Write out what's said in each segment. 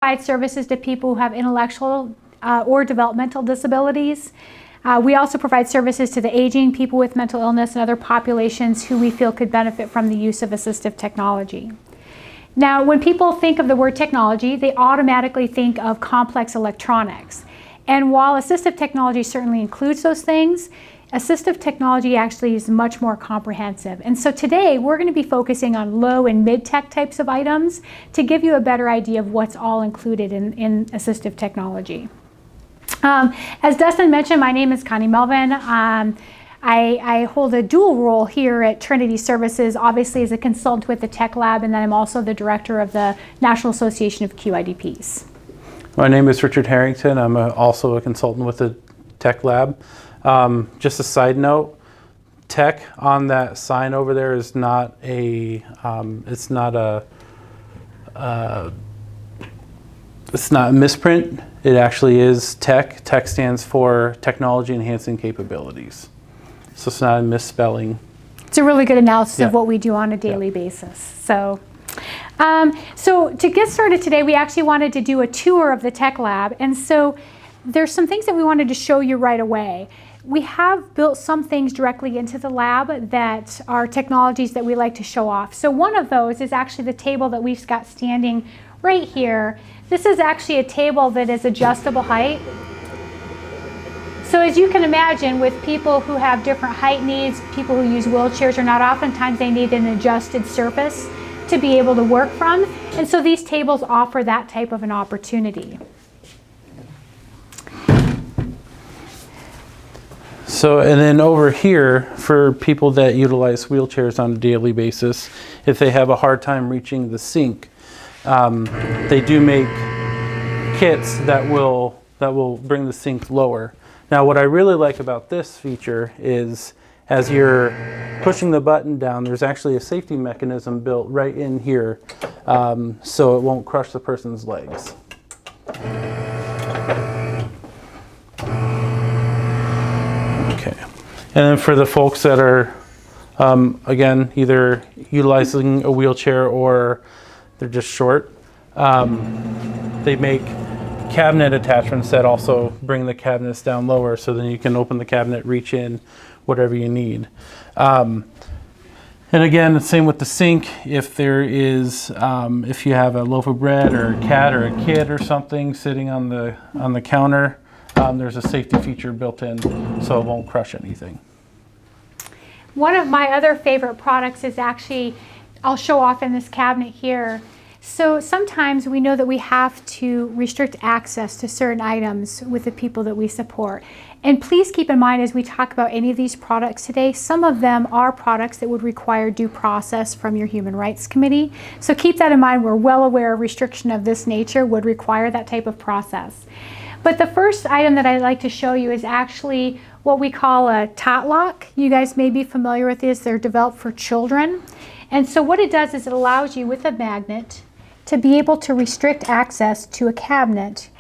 provide services to people who have intellectual or developmental disabilities. We also provide services to the aging, people with mental illness, and other populations who we feel could benefit from the use of assistive technology. Now, when people think of the word technology, they automatically think of complex electronics. And while assistive technology certainly includes those things, assistive technology actually is much more comprehensive. And so today we're going to be focusing on low and mid-tech types of items to give you a better idea of what's all included in assistive technology. As Dustin mentioned, my name is Connie Melvin. I hold a dual role here at Trinity Services, obviously as a consultant with the TEC Lab, and then I'm also the director of the National Association of QIDPs. My name is Richard Harrington. I'm also a consultant with the TEC Lab. Just a side note, TEC on that sign over there is not a, it's not a misprint. It actually is TEC. TEC stands for Technology Enhancing Capabilities. So it's not a misspelling. It's a really good analysis of what we do on a daily basis. So to get started today, we actually wanted to do a tour of the TEC Lab. And so there's some things that we wanted to show you right away. We have built some things directly into the lab that are technologies that we like to show off. So one of those is actually the table that we've got standing right here. This is actually a table that is adjustable height. So as you can imagine, with people who have different height needs, people who use wheelchairs or not, oftentimes they need an adjusted surface to be able to work from. And so these tables offer that type of an opportunity. So, and then over here, for people that utilize wheelchairs on a daily basis, if they have a hard time reaching the sink, they do make kits that will bring the sink lower. Now, what I really like about this feature is as you're pushing the button down, there's actually a safety mechanism built right in here, so it won't crush the person's legs. And then for the folks that are, again, either utilizing a wheelchair or they're just short, they make cabinet attachments that also bring the cabinets down lower, so then you can open the cabinet, reach in, whatever you need. And again, the same with the sink. If there is, if you have a loaf of bread or a cat or a kid or something sitting on the counter, there's a safety feature built in so it won't crush anything. One of my other favorite products is actually, I'll show off in this cabinet here. So sometimes we know that we have to restrict access to certain items with the people that we support. And please keep in mind as we talk about any of these products today, some of them are products that would require due process from your Human Rights Committee. So keep that in mind. We're well aware a restriction of this nature would require that type of process. But the first item that I'd like to show you is actually what we call a tot lock. You guys may be familiar with this. They're developed for children. And so what it does is it allows you with a magnet to be able to restrict access to a cabinet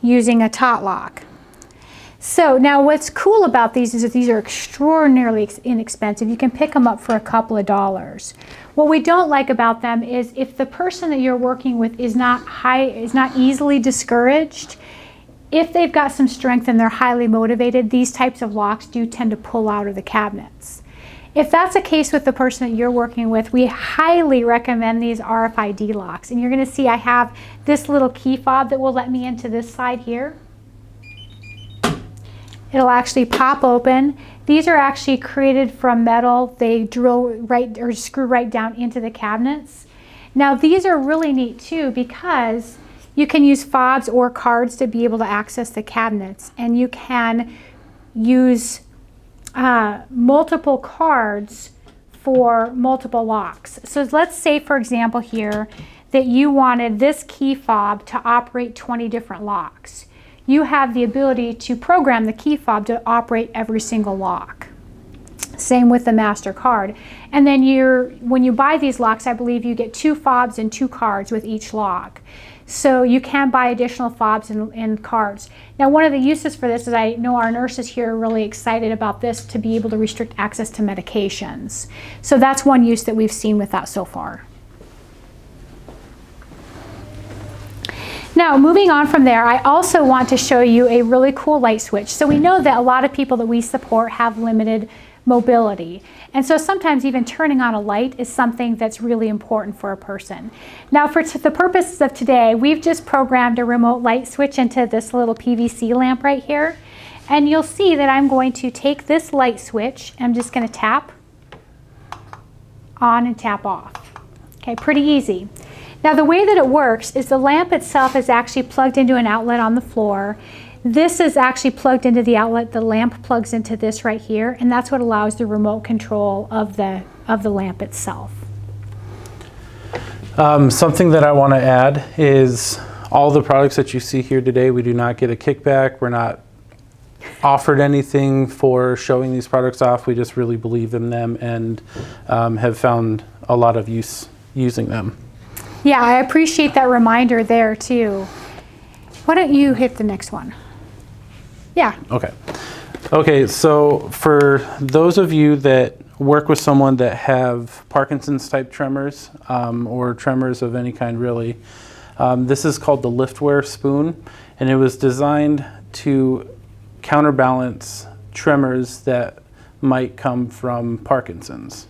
using a tot lock. So now what's cool about these is that these are extraordinarily inexpensive. You can pick them up for a couple of dollars. What we don't like about them is if the person that you're working with is not easily discouraged, if they've got some strength and they're highly motivated, these types of locks do tend to pull out of the cabinets. If that's the case with the person that you're working with, we highly recommend these RFID locks. And you're going to see I have this little key fob that will let me into this side here. It'll actually pop open. These are actually created from metal. They drill right or screw right down into the cabinets. Now these are really neat too because you can use fobs or cards to be able to access the cabinets, and you can use multiple cards for multiple locks. So let's say, for example, here that you wanted this key fob to operate 20 different locks. You have the ability to program the key fob to operate every single lock. Same with the MasterCard. And then when you buy these locks, I believe you get 2 fobs and 2 cards with each lock. So you can buy additional fobs and cards. Now one of the uses for this is I know our nurses here are really excited about this to be able to restrict access to medications. So that's one use that we've seen with that so far. Now, moving on from there, I also want to show you a really cool light switch. So we know that a lot of people that we support have limited mobility. And so sometimes even turning on a light is something that's really important for a person. Now, for the purposes of today, we've just programmed a remote light switch into this little PVC lamp right here. And you'll see that I'm going to take this light switch and I'm just going to tap on and tap off. Okay, pretty easy. Now the way that it works is the lamp itself is actually plugged into an outlet on the floor. This is actually plugged into the outlet. The lamp plugs into this right here, and that's what allows the remote control of the lamp itself. Something that I want to add is all the products that you see here today, we do not get a kickback. We're not offered anything for showing these products off. We just really believe in them and have found a lot of use using them. Yeah, I appreciate that reminder there too. Why don't you hit the next one? Yeah. Okay. Okay, so for those of you that work with someone that have Parkinson's type tremors or tremors of any kind really, this is called the Liftware spoon, and it was designed to counterbalance tremors that might come from Parkinson's.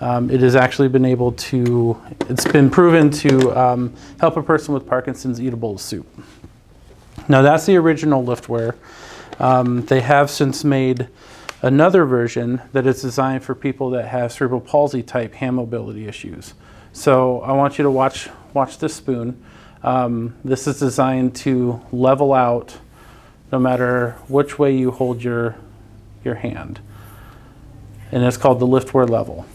It has actually been able to, it's been proven to help a person with Parkinson's eat a bowl of soup. Now that's the original Liftware. They have since made another version that is designed for people that have cerebral palsy type hand mobility issues. So I want you to watch this spoon. This is designed to level out no matter which way you hold your hand. And it's called the Liftware Level.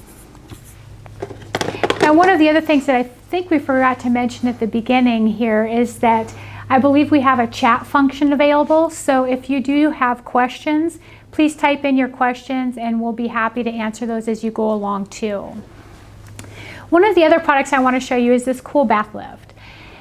Now, one of the other things that I think we forgot to mention at the beginning here is that I believe we have a chat function available. So if you do have questions, please type in your questions and we'll be happy to answer those as you go along too. One of the other products I want to show you is this cool bath lift.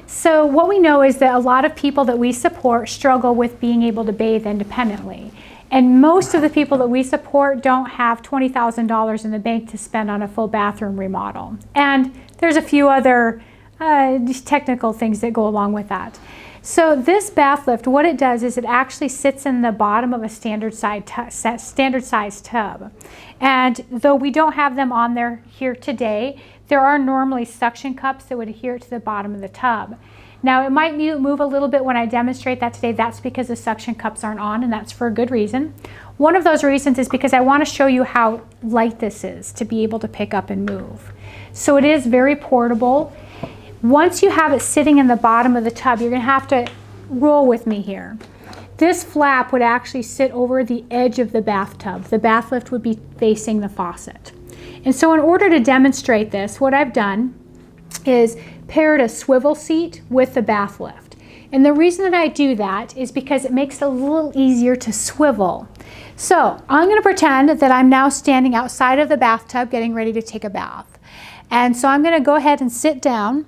So what we know is that a lot of people that we support struggle with being able to bathe independently. And most of the people that we support don't have $20,000 in the bank to spend on a full bathroom remodel. And there's a few other technical things that go along with that. So this bath lift, what it does is it actually sits in the bottom of a standard size tub. And though we don't have them on there here today, there are normally suction cups that would adhere to the bottom of the tub. Now it might move a little bit when I demonstrate that today. That's because the suction cups aren't on, and that's for a good reason. One of those reasons is because I want to show you how light this is to be able to pick up and move. So it is very portable. Once you have it sitting in the bottom of the tub, you're going to have to roll with me here. This flap would actually sit over the edge of the bathtub. The bath lift would be facing the faucet. And so in order to demonstrate this, what I've done is paired a swivel seat with the bath lift. And the reason that I do that is because it makes it a little easier to swivel. So I'm going to pretend that I'm now standing outside of the bathtub getting ready to take a bath. And so I'm going to go ahead and sit down.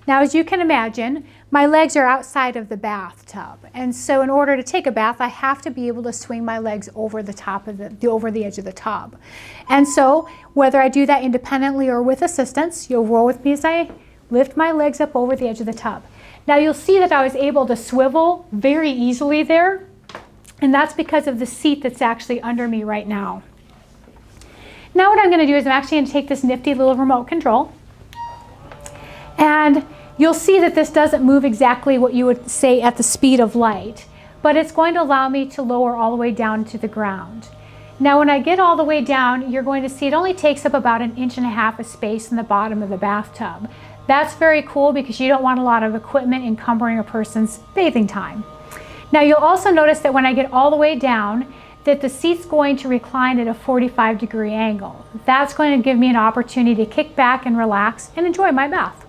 Now, as you can imagine, my legs are outside of the bathtub. And so in order to take a bath, I have to be able to swing my legs over the top of over the edge of the tub. And so whether I do that independently or with assistance, you'll roll with me as I lift my legs up over the edge of the tub. Now you'll see that I was able to swivel very easily there, and that's because of the seat that's actually under me right now. Now what I'm going to do is I'm actually going to take this nifty little remote control, and you'll see that this doesn't move exactly what you would say at the speed of light, but it's going to allow me to lower all the way down to the ground. Now when I get all the way down, you're going to see it only takes up about 1.5 inches of space in the bottom of the bathtub. That's very cool because you don't want a lot of equipment encumbering a person's bathing time. Now you'll also notice that when I get all the way down, that the seat's going to recline at a 45-degree angle. That's going to give me an opportunity to kick back and relax and enjoy my bath.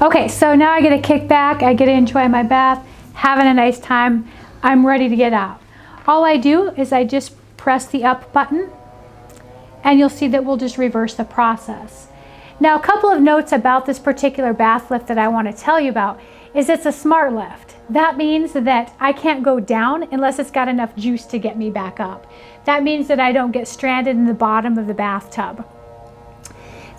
Okay, so now I get to kick back, I get to enjoy my bath, having a nice time. I'm ready to get out. All I do is I just press the up button, and you'll see that we'll just reverse the process. Now, a couple of notes about this particular bath lift that I want to tell you about is it's a smart lift. That means that I can't go down unless it's got enough juice to get me back up. That means that I don't get stranded in the bottom of the bathtub.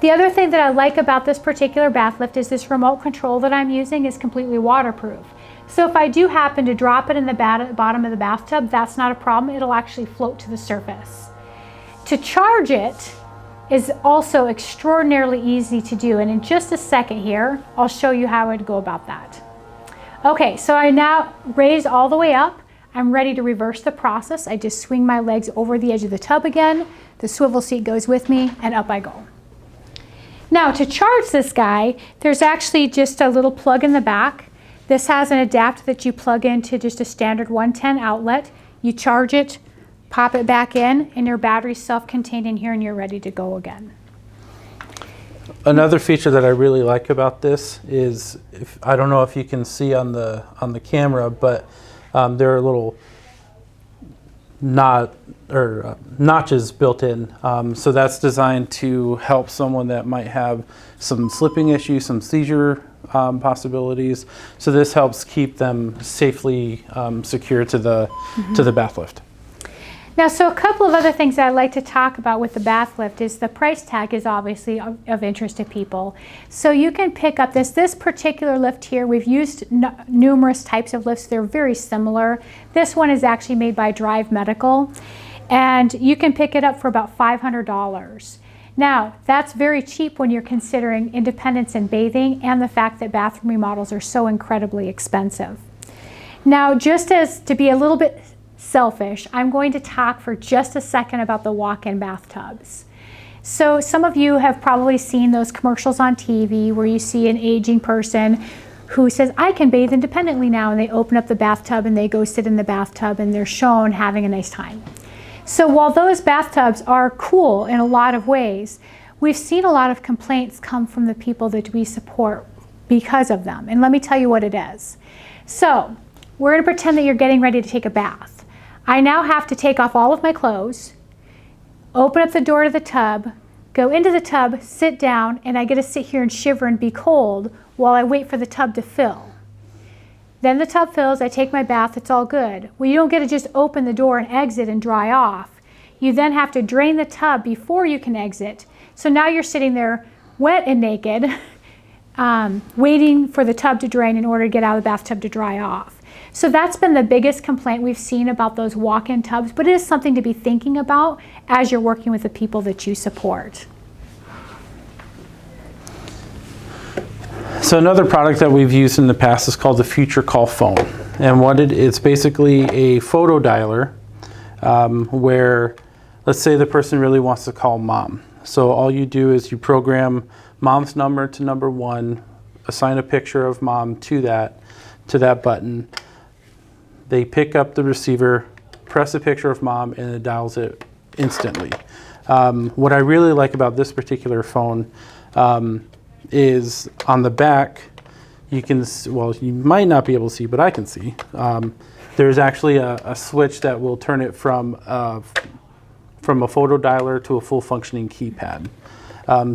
The other thing that I like about this particular bath lift is this remote control that I'm using is completely waterproof. So if I do happen to drop it in the bottom of the bathtub, that's not a problem. It'll actually float to the surface. To charge it is also extraordinarily easy to do. And in just a second here, I'll show you how I'd go about that. Okay, so I now raised all the way up. I'm ready to reverse the process. I just swing my legs over the edge of the tub again. The swivel seat goes with me and up I go. Now to charge this guy, there's actually just a little plug in the back. This has an adapter that you plug into just a standard 110 outlet. You charge it, pop it back in, and your battery's self-contained in here and you're ready to go again. Another feature that I really like about this is, I don't know if you can see on the camera, but there are little notches built in. So that's designed to help someone that might have some slipping issues, some seizure possibilities. So this helps keep them safely secure to the bath lift. Now, so a couple of other things I'd like to talk about with the bath lift is the price tag is obviously of interest to people. So you can pick up this particular lift here. We've used numerous types of lifts. They're very similar. This one is actually made by Drive Medical, and you can pick it up for about $500. Now, that's very cheap when you're considering independence in bathing and the fact that bathroom remodels are so incredibly expensive. Now, just as to be a little bit selfish, I'm going to talk for just a second about the walk-in bathtubs. So some of you have probably seen those commercials on TV where you see an aging person who says, I can bathe independently now, and they open up the bathtub and they go sit in the bathtub and they're shown having a nice time. So while those bathtubs are cool in a lot of ways, we've seen a lot of complaints come from the people that we support because of them. And let me tell you what it is. So we're going to pretend that you're getting ready to take a bath. I now have to take off all of my clothes, open up the door to the tub, go into the tub, sit down, and I get to sit here and shiver and be cold while I wait for the tub to fill. Then the tub fills, I take my bath, it's all good. Well, you don't get to just open the door and exit and dry off. You then have to drain the tub before you can exit. So now you're sitting there wet and naked, waiting for the tub to drain in order to get out of the bathtub to dry off. So that's been the biggest complaint we've seen about those walk-in tubs, but it is something to be thinking about as you're working with the people that you support. So another product that we've used in the past is called the Future Call Phone. And it's basically a photo dialer where, let's say the person really wants to call mom. So all you do is you program mom's number to number 1, assign a picture of mom to that button. They pick up the receiver, press a picture of mom, and it dials it instantly. What I really like about this particular phone is on the back, you can, well, you might not be able to see, but I can see. There's actually a switch that will turn it from a photo dialer to a full functioning keypad.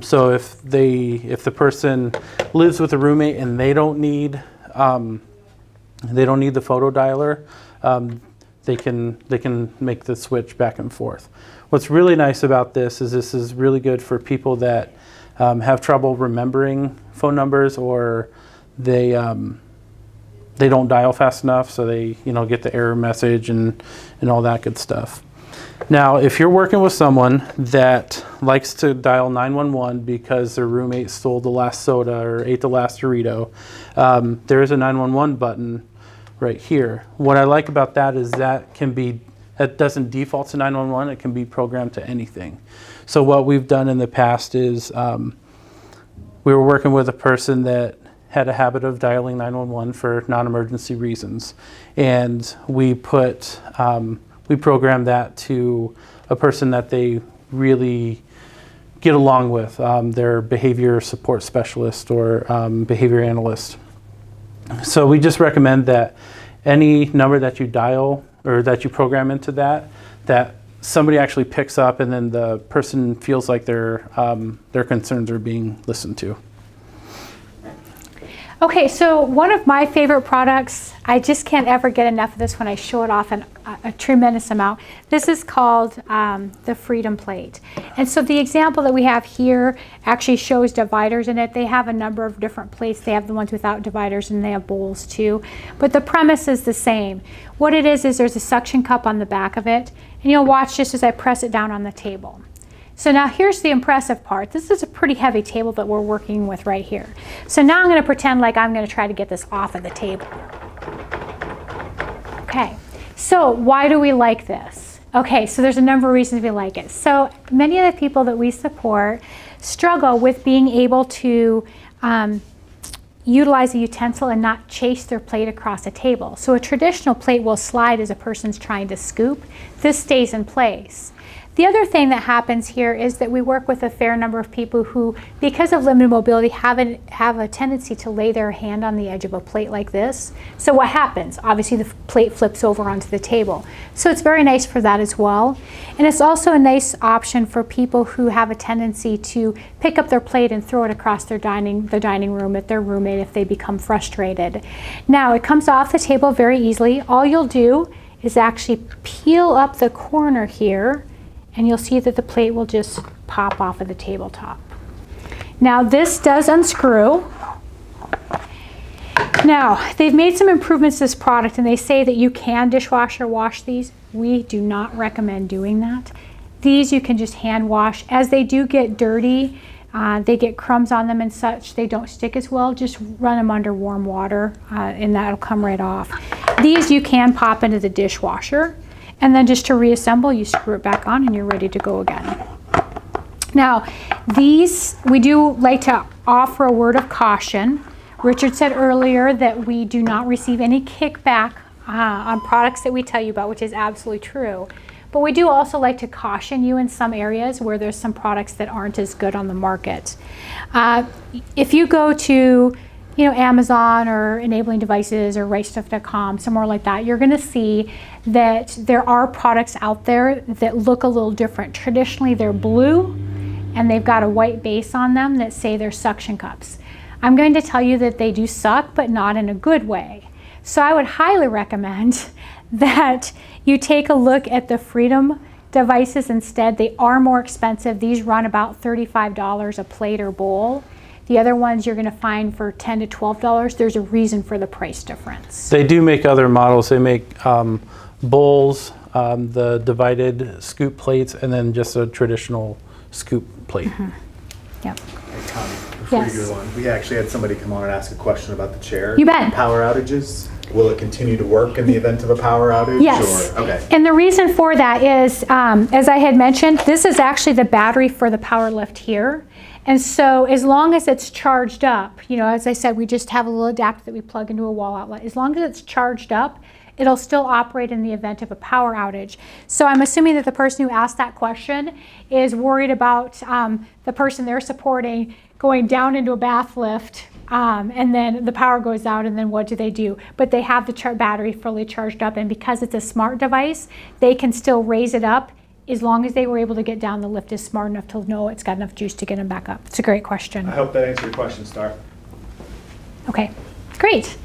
So if the person lives with a roommate and they don't need the photo dialer, they can make the switch back and forth. What's really nice about this is really good for people that have trouble remembering phone numbers, or they don't dial fast enough, so they get the error message and all that good stuff. Now, if you're working with someone that likes to dial 911 because their roommate stole the last soda or ate the last Dorito, there is a 911 button right here. What I like about that is that doesn't default to 911. It can be programmed to anything. So what we've done in the past is we were working with a person that had a habit of dialing 911 for non-emergency reasons, and we programmed that to a person that they really get along with, their behavior support specialist or behavior analyst. So we just recommend that any number that you dial or that you program into that somebody actually picks up, and then the person feels like their concerns are being listened to. Okay, so one of my favorite products, I just can't ever get enough of this when I show it off a tremendous amount. This is called the Freedom Plate. And so the example that we have here actually shows dividers in it. They have a number of different plates. They have the ones without dividers and they have bowls too. But the premise is the same. What it is there's a suction cup on the back of it. And you'll watch just as I press it down on the table. So now here's the impressive part. This is a pretty heavy table that we're working with right here. So now I'm going to pretend like I'm going to try to get this off of the table. Okay, so why do we like this? Okay, so there's a number of reasons we like it. So many of the people that we support struggle with being able to utilize a utensil and not chase their plate across a table. So a traditional plate will slide as a person's trying to scoop. This stays in place. The other thing that happens here is that we work with a fair number of people who, because of limited mobility, have a tendency to lay their hand on the edge of a plate like this. So what happens? Obviously the plate flips over onto the table. So it's very nice for that as well. And it's also a nice option for people who have a tendency to pick up their plate and throw it across the dining room at their roommate if they become frustrated. Now it comes off the table very easily. All you'll do is actually peel up the corner here, and you'll see that the plate will just pop off of the tabletop. Now this does unscrew. Now they've made some improvements to this product and they say that you can dishwasher wash these. We do not recommend doing that. These you can just hand wash. As they do get dirty, they get crumbs on them and such, they don't stick as well. Just run them under warm water and that'll come right off. These you can pop into the dishwasher. And then just to reassemble, you screw it back on and you're ready to go again. Now, these, we do like to offer a word of caution. Richard said earlier that we do not receive any kickback on products that we tell you about, which is absolutely true. But we do also like to caution you in some areas where there's some products that aren't as good on the market. If you go to Amazon or Enabling Devices or rightstuff.com, somewhere like that, you're going to see that there are products out there that look a little different. Traditionally, they're blue and they've got a white base on them that say they're suction cups. I'm going to tell you that they do suck, but not in a good way. So I would highly recommend that you take a look at the Freedom devices instead. They are more expensive. These run about $35 a plate or bowl. The other ones you're going to find for $10 to $12. There's a reason for the price difference. They do make other models. They make bowls, the divided scoop plates, and then just a traditional scoop plate. Mm-hmm. Yep. Hey, Tom, before you go on, we actually had somebody come on and ask a question about the chair. You bet. Power outages. Will it continue to work in the event of a power outage? Yes. Or, okay. And the reason for that is, as I had mentioned, this is actually the battery for the power lift here. And so as long as it's charged up, as I said, we just have a little adapter that we plug into a wall outlet. As long as it's charged up, it'll still operate in the event of a power outage. So I'm assuming that the person who asked that question is worried about the person they're supporting going down into a bath lift and then the power goes out and then what do? But they have the battery fully charged up, and because it's a smart device, they can still raise it up. As long as they were able to get down, the lift is smart enough to know it's got enough juice to get them back up. It's a great question. I hope that answered your question, Star. Okay, great.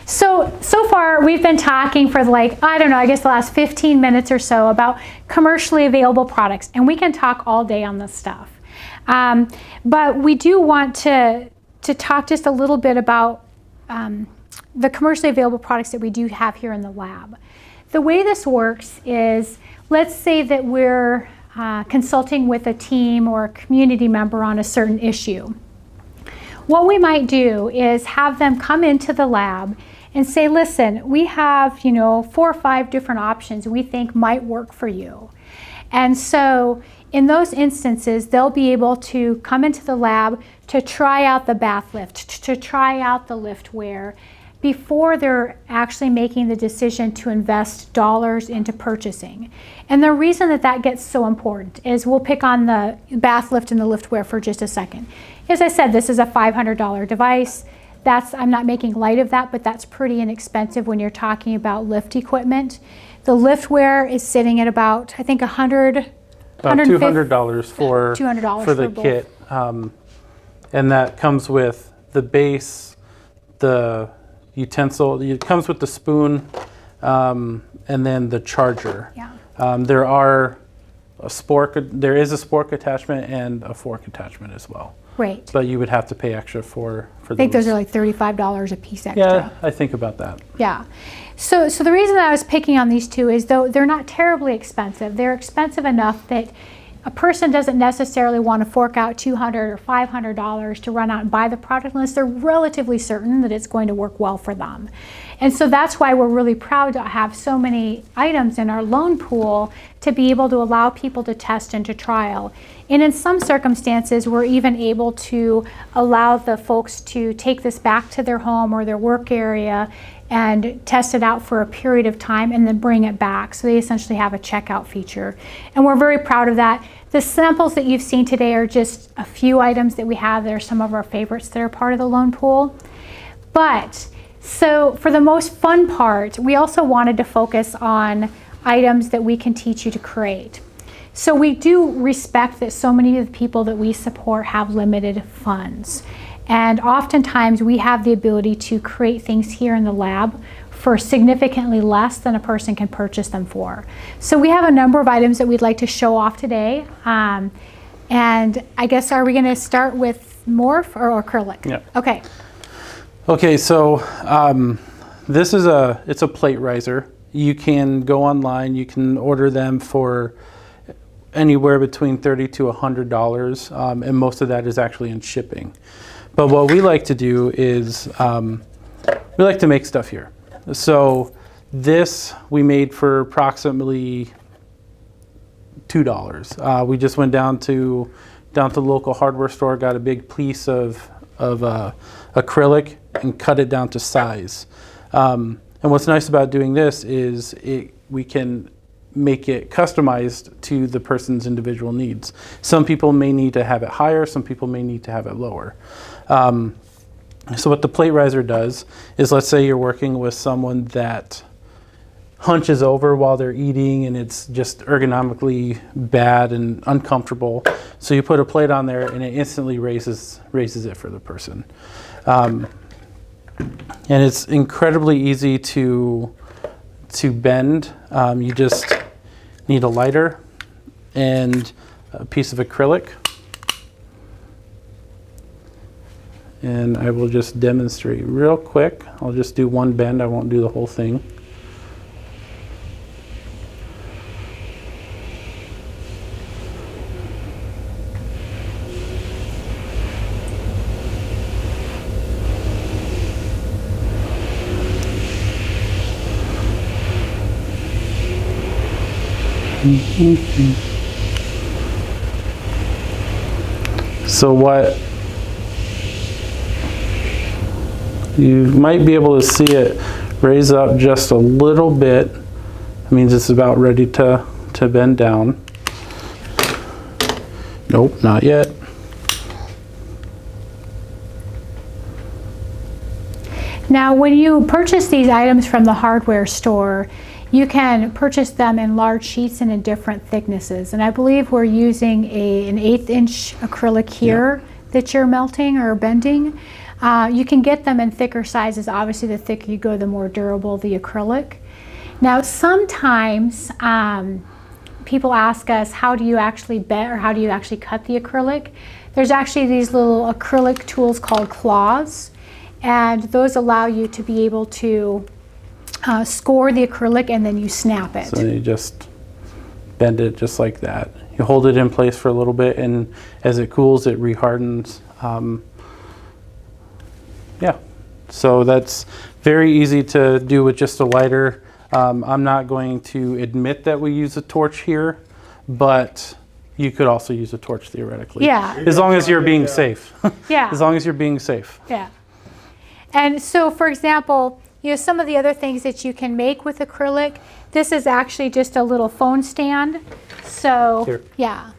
So far we've been talking for I guess the last 15 minutes or so about commercially available products, and we can talk all day on this stuff. But we do want to talk just a little bit about the commercially available products that we do have here in the lab. The way this works is, let's say that we're consulting with a team or a community member on a certain issue. What we might do is have them come into the lab and say, listen, we have 4 or 5 different options we think might work for you. And so in those instances, they'll be able to come into the lab to try out the bath lift, to try out the liftware, before they're actually making the decision to invest dollars into purchasing. And the reason that gets so important is, we'll pick on the bath lift and the liftware for just a second. As I said, this is a $500 device. I'm not making light of that, but that's pretty inexpensive when you're talking about lift equipment. The liftware is sitting at about, I think, About $200 for $200 for the both. kit, and that comes with the base the utensil. It comes with the spoon and then the charger. Yeah. There is a spork attachment and a fork attachment as well. Great. But you would have to pay extra for I think those are like $35 a piece extra. Yeah, I think about that. Yeah. So the reason that I was picking on these two is though they're not terribly expensive. They're expensive enough that a person doesn't necessarily want to fork out $200 or $500 to run out and buy the product unless they're relatively certain that it's going to work well for them. And so that's why we're really proud to have so many items in our loan pool to be able to allow people to test and to trial. And in some circumstances, we're even able to allow the folks to take this back to their home or their work area and test it out for a period of time and then bring it back. So they essentially have a checkout feature. And we're very proud of that. The samples that you've seen today are just a few items that we have that are some of our favorites that are part of the loan pool. But so for the most fun part, we also wanted to focus on items that we can teach you to create. So we do respect that so many of the people that we support have limited funds. And oftentimes we have the ability to create things here in the lab for significantly less than a person can purchase them for. So we have a number of items that we'd like to show off today. And I guess, are we going to start with morph or acrylic? Yeah. Okay. Okay, so this is it's a plate riser. You can go online, you can order them for anywhere between $30 to $100, and most of that is actually in shipping. But what we like to do is we like to make stuff here. So this we made for approximately $2. We just went down to the local hardware store, got a big piece of acrylic and cut it down to size. And what's nice about doing this is we can make it customized to the person's individual needs. Some people may need to have it higher, some people may need to have it lower. So what the plate riser does is, let's say you're working with someone that hunches over while they're eating and it's just ergonomically bad and uncomfortable. So you put a plate on there and it instantly raises it for the person. And it's incredibly easy to bend. You just need a lighter and a piece of acrylic. And I will just demonstrate real quick. I'll just do one bend, I won't do the whole thing. So what you might be able to see it raise up just a little bit. That means it's about ready to bend down. Nope, not yet. Now, when you purchase these items from the hardware store, you can purchase them in large sheets and in different thicknesses. And I believe we're using an 1/8 inch acrylic here that you're melting or bending. You can get them in thicker sizes. Obviously, the thicker you go, the more durable the acrylic. Now, sometimes people ask us, how do you actually bend or how do you actually cut the acrylic? There's actually these little acrylic tools called claws, and those allow you to be able to score the acrylic and then you snap it. So you just bend it just like that. You hold it in place for a little bit, and as it cools, it rehardens. Yeah, so that's very easy to do with just a lighter. I'm not going to admit that we use a torch here, but you could also use a torch theoretically. Yeah. As long as you're being safe. Yeah. As long as you're being safe. Yeah. And so, for example, you know, some of the other things that you can make with acrylic, this is actually just a little phone stand. So, Here. yeah,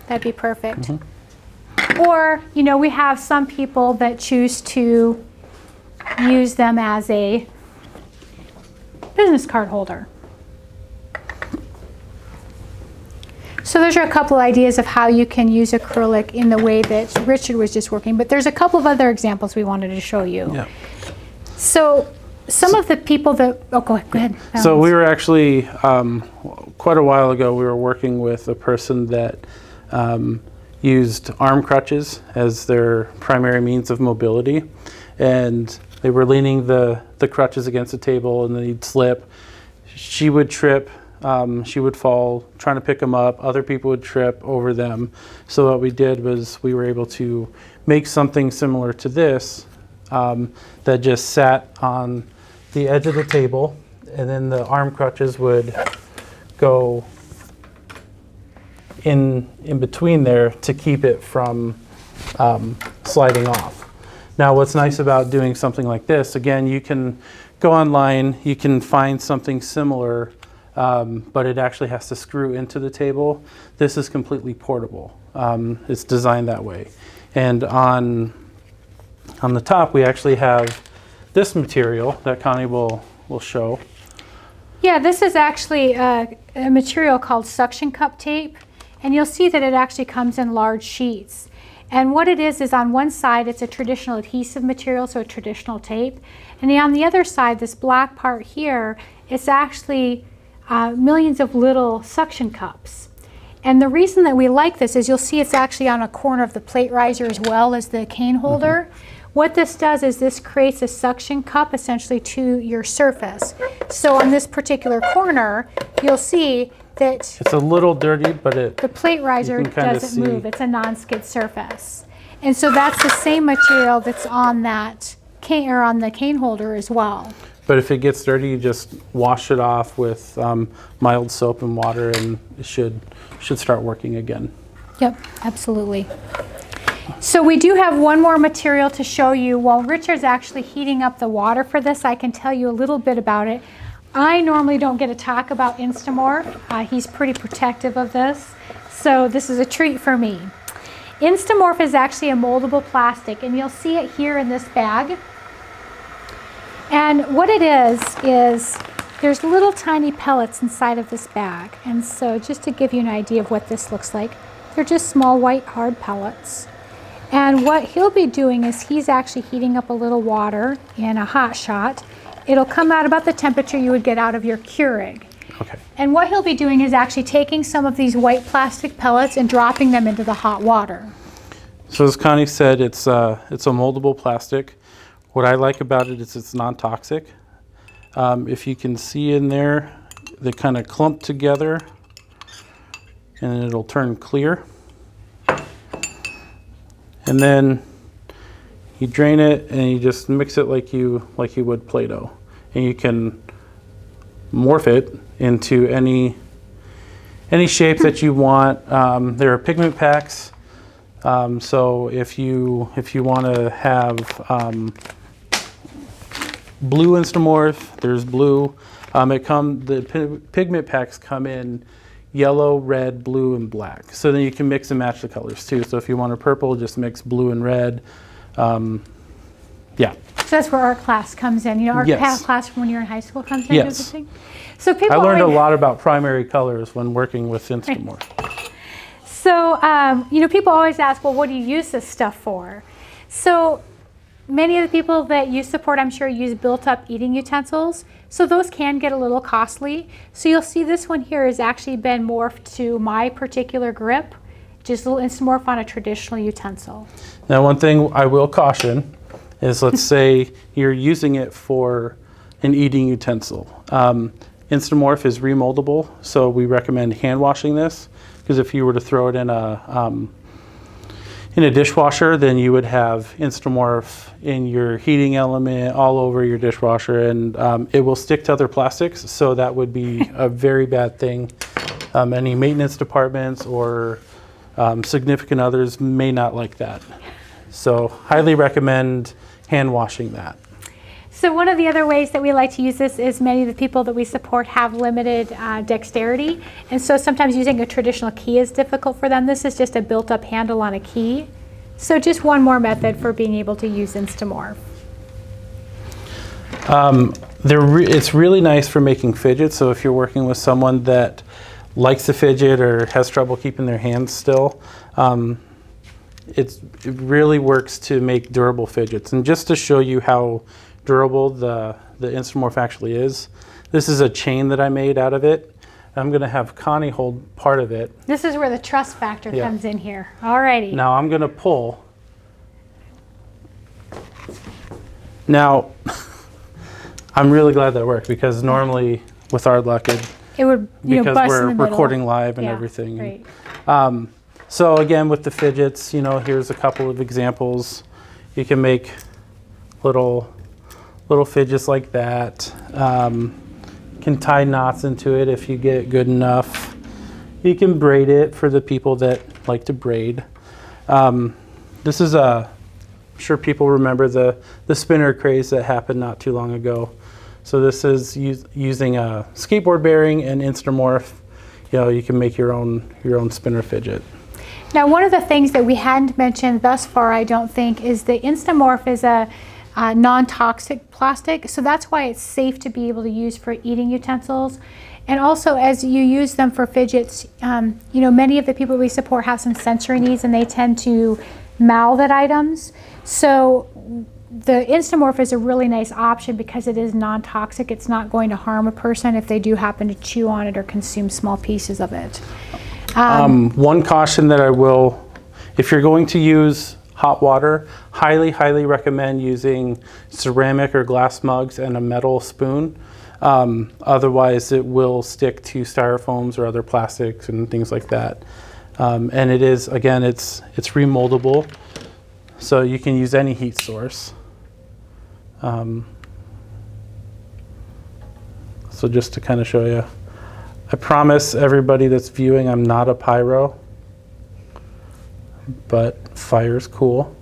that'd be perfect. Or, you know, we have some people that choose to use them as a business card holder. So those are a couple of ideas of how you can use acrylic in the way that Richard was just working, but there's a couple of other examples we wanted to show you. Yeah. So some of the people that, oh, go ahead. So we were actually, quite a while ago, we were working with a person that used arm crutches as their primary means of mobility. And they were leaning the crutches against the table and then he'd slip. She would trip, she would fall trying to pick them up. Other people would trip over them. So what we did was we were able to make something similar to this that just sat on the edge of the table, and then the arm crutches would go in between there to keep it from sliding off. Now what's nice about doing something like this, again, you can go online, you can find something similar, but it actually has to screw into the table. This is completely portable. It's designed that way. And on the top we actually have this material that Connie will show. Yeah, this is actually a material called suction cup tape, and you'll see that it actually comes in large sheets. And what it is on one side it's a traditional adhesive material, so a traditional tape, and on the other side, this black part here, it's actually millions of little suction cups. And the reason that we like this is you'll see it's actually on a corner of the plate riser as well as the cane holder. What this does is this creates a suction cup essentially to your surface. So on this particular corner, you'll see that it's a little dirty, but the plate riser doesn't move. It's a non-skid surface. And so that's the same material that's on that cane, or on the cane holder as well. But if it gets dirty, you just wash it off with mild soap and water, and it should start working again. Yep, absolutely. So we do have one more material to show you. While Richard's actually heating up the water for this, I can tell you a little bit about it. I normally don't get to talk about Instamorph. He's pretty protective of this, so this is a treat for me. Instamorph is actually a moldable plastic, and you'll see it here in this bag. And what it is there's little tiny pellets inside of this bag. And so just to give you an idea of what this looks like, they're just small white hard pellets. And what he'll be doing is he's actually heating up a little water in a hot shot. It'll come out about the temperature you would get out of your Keurig. Okay. And what he'll be doing is actually taking some of these white plastic pellets and dropping them into the hot water. So as Connie said, it's a moldable plastic. What I like about it is it's non-toxic. If you can see in there, they kind of clump together and it'll turn clear. And then you drain it and you just mix it like you would Play-Doh. And you can morph it into any shape that you want. There are pigment packs. So if you want to have blue Instamorph, there's blue. The pigment packs come in yellow, red, blue, and black. So then you can mix and match the colors too. So if you want a purple, just mix blue and red. Yeah. So that's where art class comes in. You know, art Yes. class from when you're in high school comes in. Yes. Does it thing? So people I learned a always- lot about primary colors when working with Instamorph. So, you know, people always ask, well, what do you use this stuff for? So many of the people that you support, I'm sure, use built-up eating utensils. So those can get a little costly. So you'll see this one here has actually been morphed to my particular grip, just a little Instamorph on a traditional utensil. Now, one thing I will caution is, let's say you're using it for an eating utensil. Instamorph is remoldable, so we recommend hand washing this, because if you were to throw it in a dishwasher, then you would have Instamorph in your heating element all over your dishwasher, and it will stick to other plastics, so that would be a very bad thing. Any maintenance departments or significant others may not like that. So highly recommend hand washing that. So one of the other ways that we like to use this is many of the people that we support have limited dexterity, and so sometimes using a traditional key is difficult for them. This is just a built-up handle on a key. So just one more method for being able to use Instamorph. It's really nice for making fidgets, so if you're working with someone that likes to fidget or has trouble keeping their hands still, it really works to make durable fidgets. And just to show you how durable the Instamorph actually is. This is a chain that I made out of it. I'm going to have Connie hold part of it. This is where the trust factor Yeah. comes in here. Alrighty. Now I'm going to pull. Now, I'm really glad that worked, because normally with our luck, It would, because bust in we're the middle. recording live and Yeah, everything. Right. So again, with the fidgets, here's a couple of examples. You can make little fidgets like that. Can tie knots into it if you get it good enough. You can braid it for the people that like to braid. This is I'm sure people remember the spinner craze that happened not too long ago. So this is using a skateboard bearing and Instamorph. You can make your own spinner fidget. Now, one of the things that we hadn't mentioned thus far, I don't think, is the Instamorph is a non-toxic plastic, so that's why it's safe to be able to use for eating utensils. And also, as you use them for fidgets, many of the people we support have some sensory needs, and they tend to mouth at items. So the Instamorph is a really nice option because it is non-toxic. It's not going to harm a person if they do happen to chew on it or consume small pieces of it. One caution that I will, if you're going to use hot water, highly recommend using ceramic or glass mugs and a metal spoon. Otherwise it will stick to styrofoams or other plastics and things like that. And it is, again, it's remoldable, so you can use any heat source. So just to kind of show you, I promise everybody that's viewing I'm not a pyro, but fire's cool.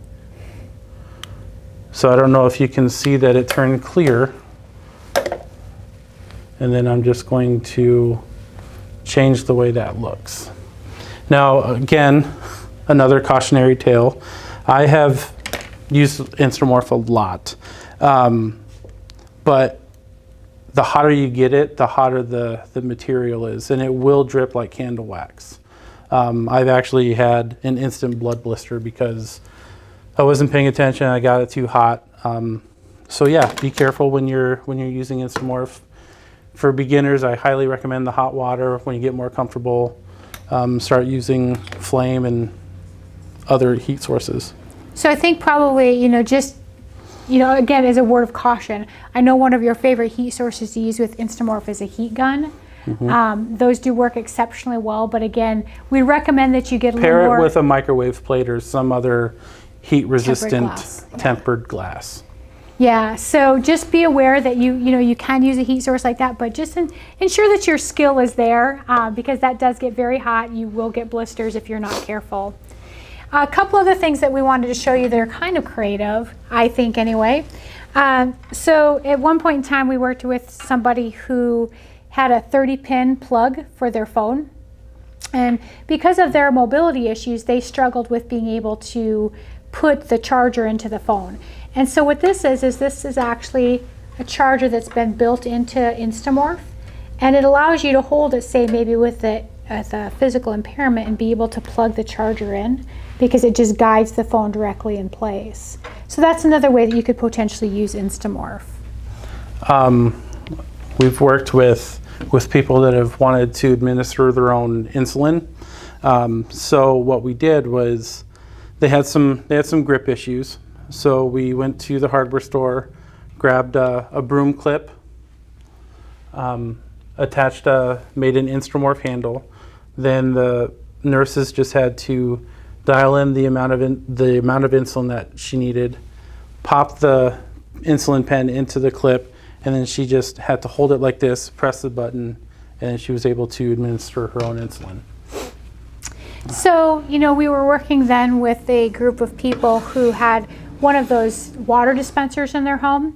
So I don't know if you can see that it turned clear. And then I'm just going to change the way that looks. Now, again, another cautionary tale. I have used Instamorph a lot, but the hotter you get it, the hotter the material is, and it will drip like candle wax. I've actually had an instant blood blister because I wasn't paying attention. I got it too hot. So yeah, be careful when you're using Instamorph. For beginners, I highly recommend the hot water. When you get more comfortable, start using flame and other heat sources. So I think probably, again, as a word of caution, I know one of your favorite heat sources to use with Instamorph is a heat gun. Mm-hmm. Those do work exceptionally well, but again, we recommend that you get a little more... Pair it with a microwave plate or some other heat-resistant tempered glass. Yeah, so just be aware that you can use a heat source like that, but just ensure that your skill is there because that does get very hot. You will get blisters if you're not careful. A couple other things that we wanted to show you that are kind of creative, I think anyway. So at one point in time, we worked with somebody who had a 30-pin plug for their phone. And because of their mobility issues, they struggled with being able to put the charger into the phone. And so what this is actually a charger that's been built into Instamorph, and it allows you to hold it, say maybe with a physical impairment, and be able to plug the charger in because it just guides the phone directly in place. So that's another way that you could potentially use Instamorph. We've worked with people that have wanted to administer their own insulin. So what we did was they had some grip issues. So we went to the hardware store, grabbed a broom clip, attached made an Instamorph handle. Then the nurses just had to dial in the amount of insulin that she needed, pop the insulin pen into the clip, and then she just had to hold it like this, press the button, and she was able to administer her own insulin. So, we were working then with a group of people who had one of those water dispensers in their home,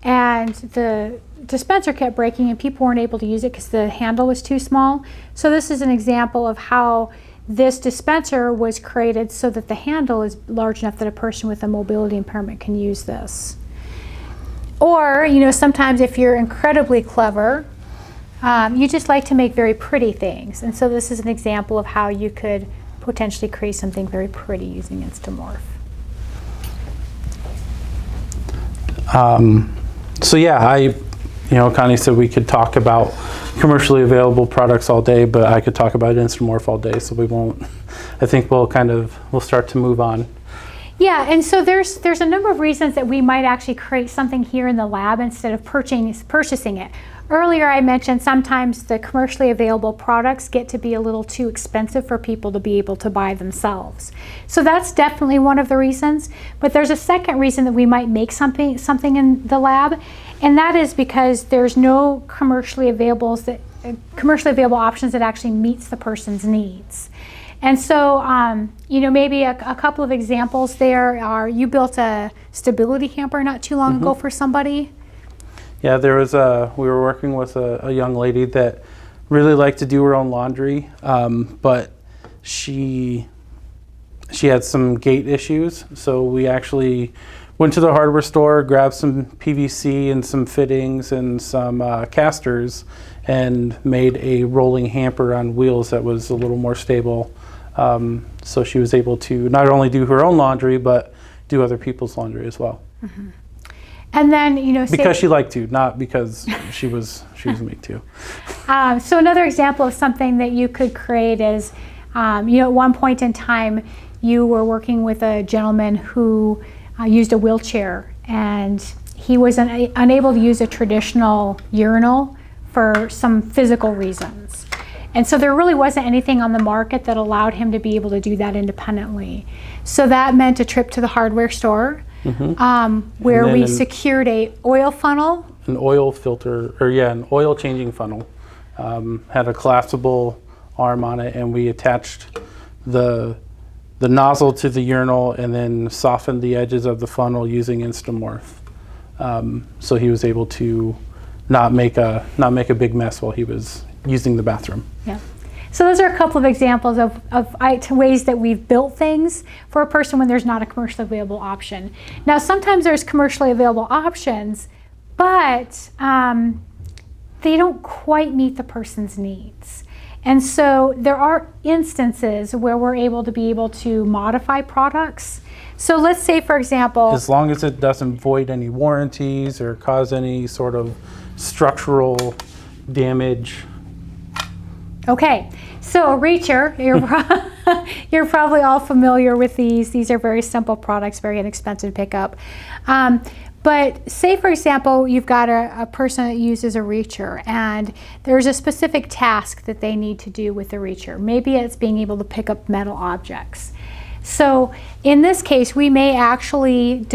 and the dispenser kept breaking and people weren't able to use it because the handle was too small. So this is an example of how this dispenser was created so that the handle is large enough that a person with a mobility impairment can use this. Or, sometimes if you're incredibly clever, you just like to make very pretty things. And so this is an example of how you could potentially create something very pretty using Instamorph. So yeah, Connie said we could talk about commercially available products all day, but I could talk about Instamorph all day, so we won't. I think we'll start to move on. Yeah, and so there's a number of reasons that we might actually create something here in the lab instead of purchasing it. Earlier I mentioned sometimes the commercially available products get to be a little too expensive for people to be able to buy themselves. So that's definitely one of the reasons. But there's a second reason that we might make something in the lab, and that is because there's no commercially available options that actually meets the person's needs. And so, maybe a couple of examples there are, you built a stability hamper not too long ago for somebody. Yeah, we were working with a young lady that really liked to do her own laundry, but she had some gait issues. So we actually went to the hardware store, grabbed some PVC and some fittings and some casters, and made a rolling hamper on wheels that was a little more stable. So she was able to not only do her own laundry, but do other people's laundry as well. Mm-hmm. And then, because she liked to, not because she was made to. So another example of something that you could create is, at one point in time, you were working with a gentleman who used a wheelchair, and he was unable to use a traditional urinal for some physical reasons. And so there really wasn't anything on the market that allowed him to be able to do that independently. So that meant a trip to the hardware store, where we secured a oil funnel. An oil filter, an oil changing funnel. Had a collapsible arm on it, and we attached the nozzle to the urinal and then softened the edges of the funnel using Instamorph. So he was able to not make a big mess while he was using the bathroom. Yeah. So those are a couple of examples of ways that we've built things for a person when there's not a commercially available option. Now, sometimes there's commercially available options, but they don't quite meet the person's needs. And so there are instances where we're able to modify products. So let's say, for example, as long as it doesn't void any warranties or cause any sort of structural damage. Okay, so a reacher, you're probably all familiar with these. These are very simple products, very inexpensive to pick up. But say, for example, you've got a person that uses a reacher, and there's a specific task that they need to do with the reacher. Maybe it's being able to pick up metal objects. So in this case, we may actually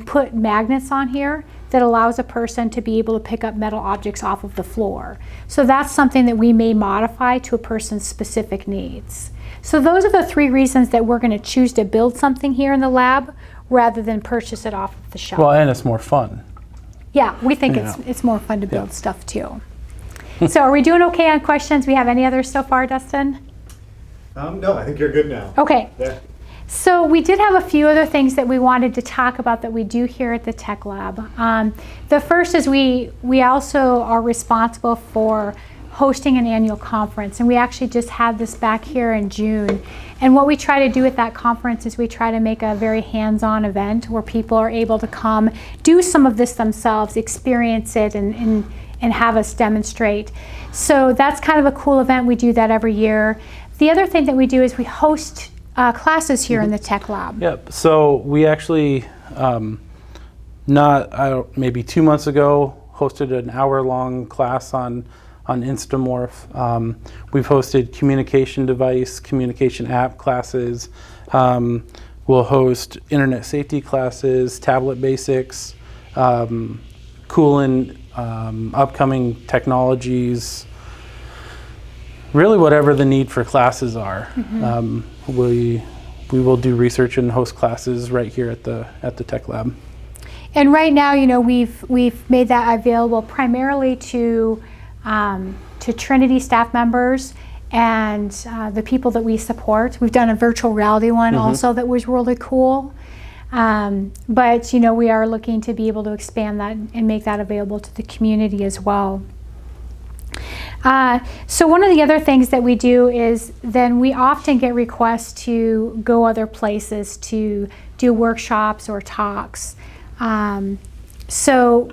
put magnets on here that allows a person to be able to pick up metal objects off of the floor. So that's something that we may modify to a person's specific needs. So those are the three reasons that we're going to choose to build something here in the lab rather than purchase it off of the shelf. Well, and it's more fun. Yeah, we think it's more fun to build stuff too. So are we doing okay on questions? We have any others so far, Dustin? No, I think you're good now. Okay. Yeah. So we did have a few other things that we wanted to talk about that we do here at the TEC Lab. The first is we also are responsible for hosting an annual conference, and we actually just had this back here in June. And what we try to do at that conference is we try to make a very hands-on event where people are able to come, do some of this themselves, experience it, and have us demonstrate. So that's kind of a cool event. We do that every year. The other thing that we do is we host classes here in the TEC Lab. Yep. So we actually, maybe 2 months ago, hosted an hour-long class on Instamorph. We've hosted communication device, communication app classes. We'll host internet safety classes, tablet basics, coolant, upcoming technologies. Really, whatever the need for classes are. We will do research and host classes right here at the TEC Lab. And right now, we've made that available primarily to Trinity staff members and the people that we support. We've done a virtual reality one also that was really cool. But we are looking to be able to expand that and make that available to the community as well. So one of the other things that we do is then we often get requests to go other places to do workshops or talks. So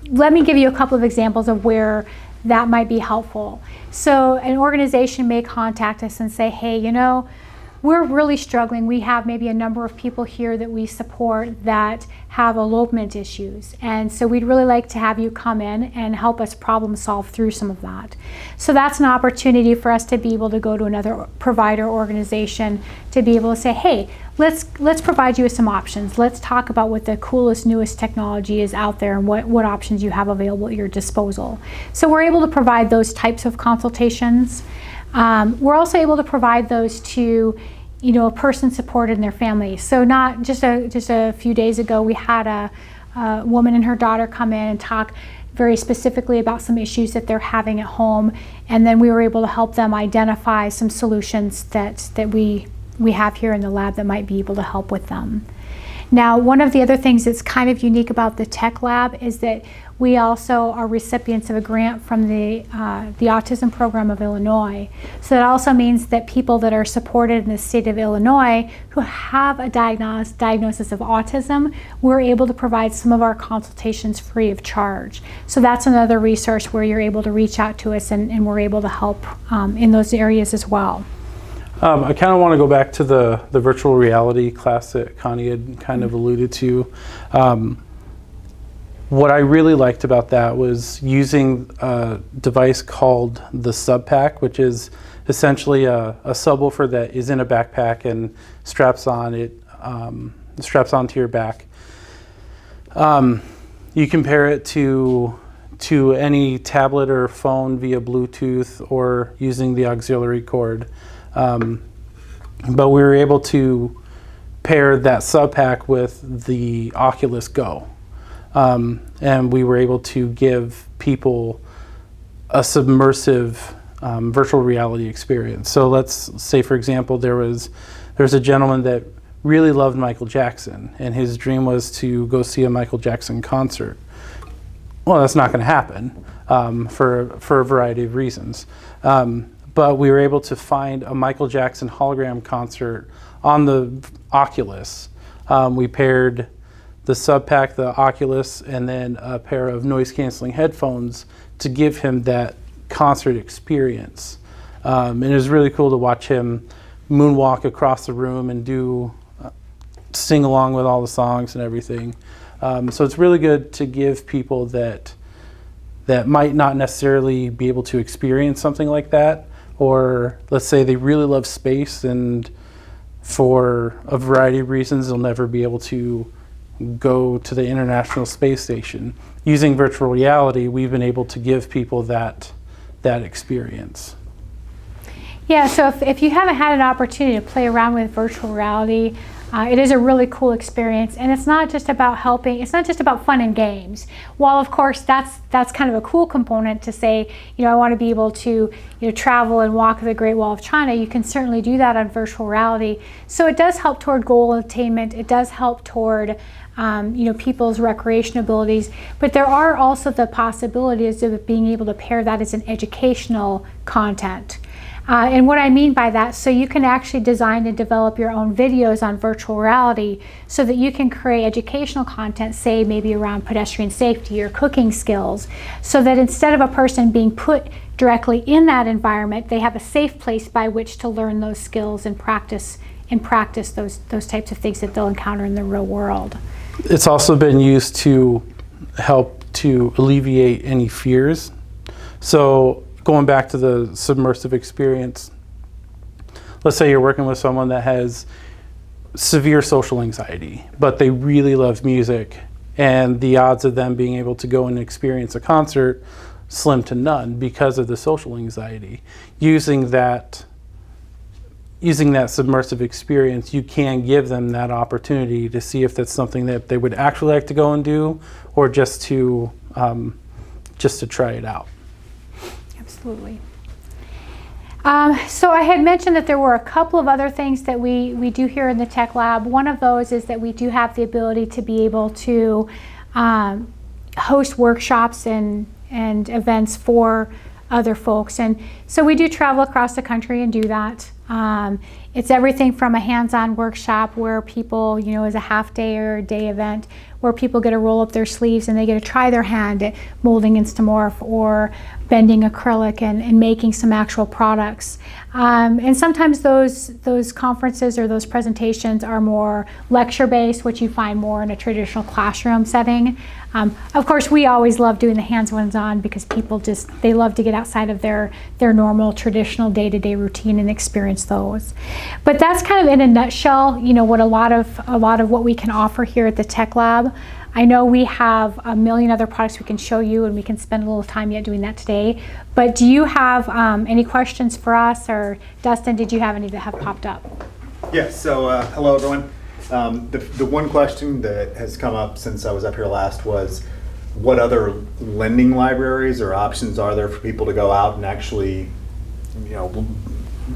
let me give you a couple of examples of where that might be helpful. So an organization may contact us and say, hey, you know, we're really struggling. We have maybe a number of people here that we support that have elopement issues. And so we'd really like to have you come in and help us problem solve through some of that. So that's an opportunity for us to be able to go to another provider organization to be able to say, hey, let's provide you with some options. Let's talk about what the coolest, newest technology is out there and what options you have available at your disposal. So we're able to provide those types of consultations. We're also able to provide those to, you know, a person supported in their family. So not just a few days ago, we had a woman and her daughter come in and talk very specifically about some issues that they're having at home, and then we were able to help them identify some solutions that we have here in the lab that might be able to help with them. Now, one of the other things that's kind of unique about the TEC Lab is that we also are recipients of a grant from the Autism Program of Illinois. So that also means that people that are supported in the state of Illinois who have a diagnosis of autism, we're able to provide some of our consultations free of charge. So that's another resource where you're able to reach out to us and we're able to help in those areas as well. I kind of want to go back to the virtual reality class that Connie had kind of alluded to. What I really liked about that was using a device called the SubPack, which is essentially a subwoofer that is in a backpack and straps onto your back. You compare it to any tablet or phone via Bluetooth or using the auxiliary cord. But we were able to pair that SubPack with the Oculus Go. And we were able to give people a submersive virtual reality experience. So let's say, for example, there's a gentleman that really loved Michael Jackson, and his dream was to go see a Michael Jackson concert. Well, that's not going to happen for a variety of reasons. But we were able to find a Michael Jackson hologram concert on the Oculus. We paired the SubPack, the Oculus, and then a pair of noise-canceling headphones to give him that concert experience. And it was really cool to watch him moonwalk across the room and sing along with all the songs and everything. So it's really good to give people that might not necessarily be able to experience something like that, or let's say they really love space and for a variety of reasons they'll never be able to go to the International Space Station. Using virtual reality, we've been able to give people that experience. Yeah, so if you haven't had an opportunity to play around with virtual reality, it is a really cool experience, and it's not just about helping, it's not just about fun and games. While of course that's kind of a cool component to say, you know, I want to be able to, you know, travel and walk the Great Wall of China. You can certainly do that on virtual reality. So it does help toward goal attainment. It does help toward you know, people's recreation abilities, but there are also the possibilities of being able to pair that as an educational content. And what I mean by that, so you can actually design and develop your own videos on virtual reality so that you can create educational content, say maybe around pedestrian safety or cooking skills, so that instead of a person being put directly in that environment, they have a safe place by which to learn those skills and practice those types of things that they'll encounter in the real world. It's also been used to help to alleviate any fears. So going back to the submersive experience, let's say you're working with someone that has severe social anxiety, but they really love music, and the odds of them being able to go and experience a concert slim to none because of the social anxiety. Using that submersive experience, you can give them that opportunity to see if that's something that they would actually like to go and do, or just to try it out. Absolutely. So I had mentioned that there were a couple of other things that we do here in the TEC Lab. One of those is that we do have the ability to be able to host workshops and events for other folks. And so we do travel across the country and do that. It's everything from a hands-on workshop where people, is a half day or a day event where people get to roll up their sleeves and they get to try their hand at molding Instamorph or bending acrylic and making some actual products. And sometimes those conferences or those presentations are more lecture-based, which you find more in a traditional classroom setting. Of course, we always love doing the hands-on because people they love to get outside of their normal traditional day-to-day routine and experience those. But that's kind of in a nutshell, what a lot of what we can offer here at the TEC Lab. I know we have a million other products we can show you, and we can spend a little time yet doing that today. But do you have any questions for us, or Dustin, did you have any that have popped up? Yes, so hello everyone. The one question that has come up since I was up here last was, what other lending libraries or options are there for people to go out and actually,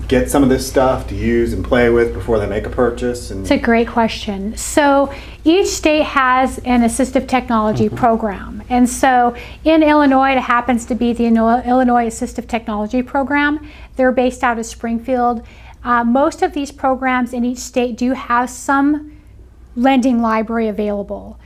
get some of this stuff to use and play with before they make a purchase? And it's a great question. So each state has an assistive technology program. And so in Illinois, it happens to be the Illinois Assistive Technology Program. They're based out of Springfield. Most of these programs in each state do have some lending library available.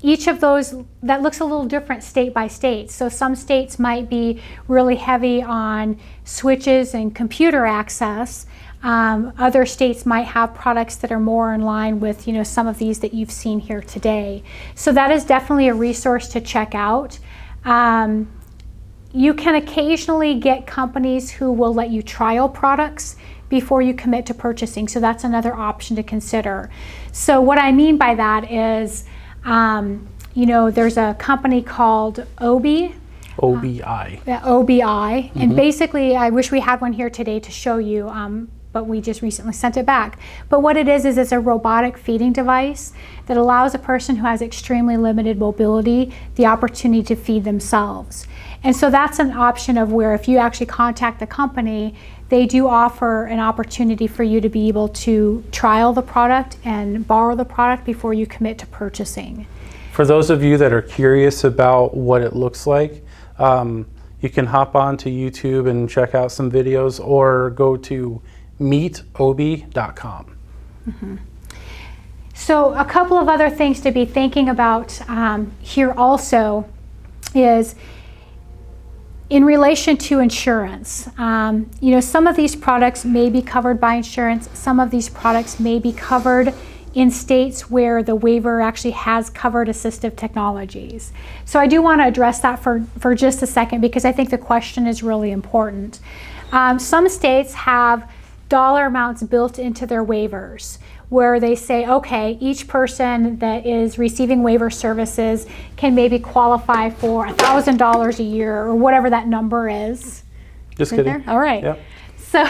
Each of those, that looks a little different state by state. So some states might be really heavy on switches and computer access. Other states might have products that are more in line with some of these that you've seen here today. So that is definitely a resource to check out. You can occasionally get companies who will let you trial products before you commit to purchasing. So that's another option to consider. So what I mean by that is, there's a company called OBI. OBI. And basically, I wish we had one here today to show you, but we just recently sent it back. But what it is it's a robotic feeding device that allows a person who has extremely limited mobility the opportunity to feed themselves. And so that's an option of where if you actually contact the company, they do offer an opportunity for you to be able to trial the product and borrow the product before you commit to purchasing. For those of you that are curious about what it looks like, you can hop on to YouTube and check out some videos, or go to meetobi.com. So a couple of other things to be thinking about here also is in relation to insurance. Some of these products may be covered by insurance. Some of these products may be covered in states where the waiver actually has covered assistive technologies. So I do want to address that for just a second, because I think the question is really important. Some states have dollar amounts built into their waivers, where they say, okay, each person that is receiving waiver services can maybe qualify for $1,000 a year, or whatever that number is. Just kidding. There? All right. Yep. So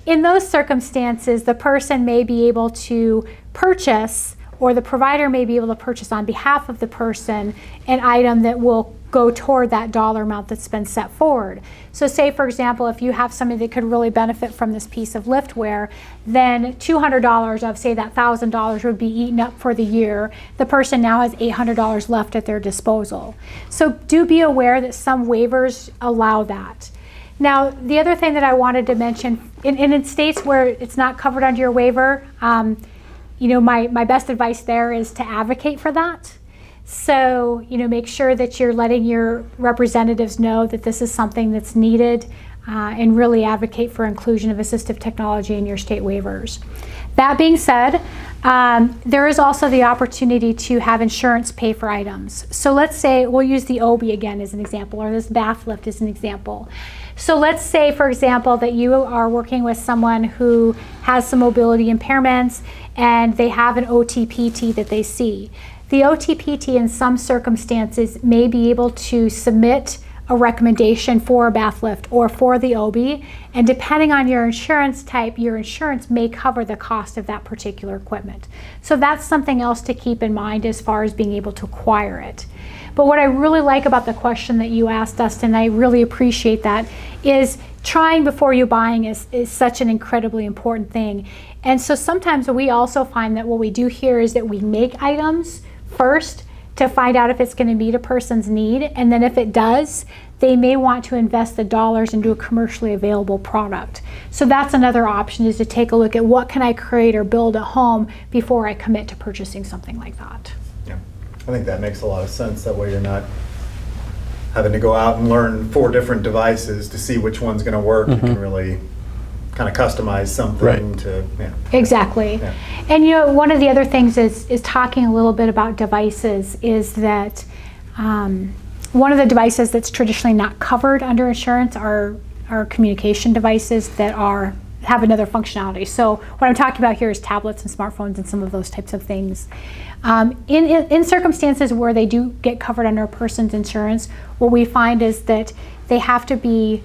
in those circumstances, the person may be able to purchase, or the provider may be able to purchase on behalf of the person, an item that will go toward that dollar amount that's been set forward. So say, for example, if you have somebody that could really benefit from this piece of liftware, then $200 of, say, that $1,000 would be eaten up for the year. The person now has $800 left at their disposal. So do be aware that some waivers allow that. Now, the other thing that I wanted to mention, in states where it's not covered under your waiver, my best advice there is to advocate for that. So, make sure that you're letting your representatives know that this is something that's needed, and really advocate for inclusion of assistive technology in your state waivers. That being said, there is also the opportunity to have insurance pay for items. So let's say, we'll use the OBI again as an example, or this bath lift as an example. So let's say, for example, that you are working with someone who has some mobility impairments, and they have an OTPT that they see. The OTPT in some circumstances may be able to submit a recommendation for a bath lift or for the OBI, and depending on your insurance type, your insurance may cover the cost of that particular equipment. So that's something else to keep in mind as far as being able to acquire it. But what I really like about the question that you asked, Dustin, I really appreciate that, is trying before you buying is such an incredibly important thing. And so sometimes we also find that what we do here is that we make items first to find out if it's going to meet a person's need. And then if it does, they may want to invest the dollars into a commercially available product. So that's another option, is to take a look at what can I create or build at home before I commit to purchasing something like that. Yeah, I think that makes a lot of sense. That way you're not having to go out and learn 4 different devices to see which one's going to work. You can really kind of customize something to, yeah. Exactly. Yeah. And you know, one of the other things is talking a little bit about devices, is that one of the devices that's traditionally not covered under insurance are communication devices that have another functionality. So what I'm talking about here is tablets and smartphones and some of those types of things. In circumstances where they do get covered under a person's insurance, what we find is that they have to be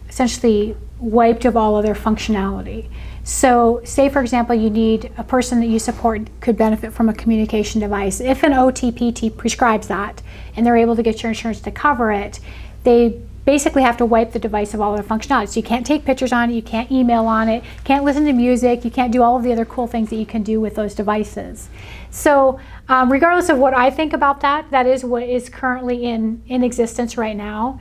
essentially wiped of all other functionality. So say, for example, you need a person that you support could benefit from a communication device. If an OTPT prescribes that and they're able to get your insurance to cover it, they basically have to wipe the device of all their functionality. So you can't take pictures on it, you can't email on it, can't listen to music, you can't do all of the other cool things that you can do with those devices. So regardless of what I think about that, that is what is currently in existence right now.